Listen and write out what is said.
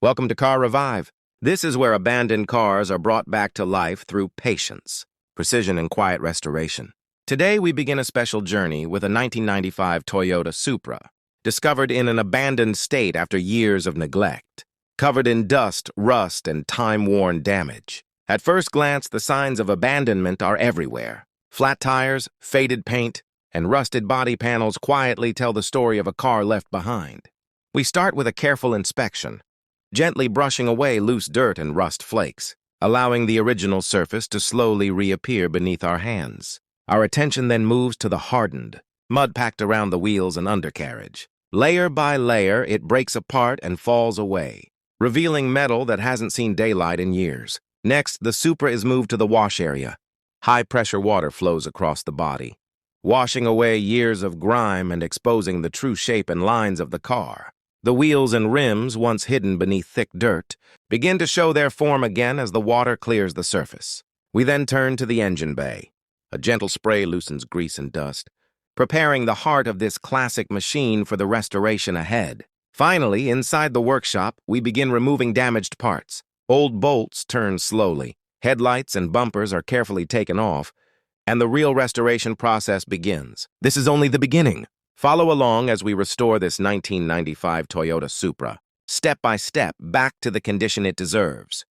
Welcome to Car Revive. This is where abandoned cars are brought back to life through patience, precision, and quiet restoration. Today, we begin a special journey with a 1995 Toyota Supra, discovered in an abandoned state after years of neglect, covered in dust, rust, and time-worn damage. At first glance, the signs of abandonment are everywhere. Flat tires, faded paint, and rusted body panels quietly tell the story of a car left behind. We start with a careful inspection, gently brushing away loose dirt and rust flakes, allowing the original surface to slowly reappear beneath our hands. Our attention then moves to the hardened, mud packed around the wheels and undercarriage. Layer by layer, it breaks apart and falls away, revealing metal that hasn't seen daylight in years. Next, the Supra is moved to the wash area. High-pressure water flows across the body, washing away years of grime and exposing the true shape and lines of the car. The wheels and rims, once hidden beneath thick dirt, begin to show their form again as the water clears the surface. We then turn to the engine bay. A gentle spray loosens grease and dust, preparing the heart of this classic machine for the restoration ahead. Finally, inside the workshop, we begin removing damaged parts. Old bolts turn slowly, headlights and bumpers are carefully taken off, and the real restoration process begins. This is only the beginning. Follow along as we restore this 1995 Toyota Supra, step by step, back to the condition it deserves.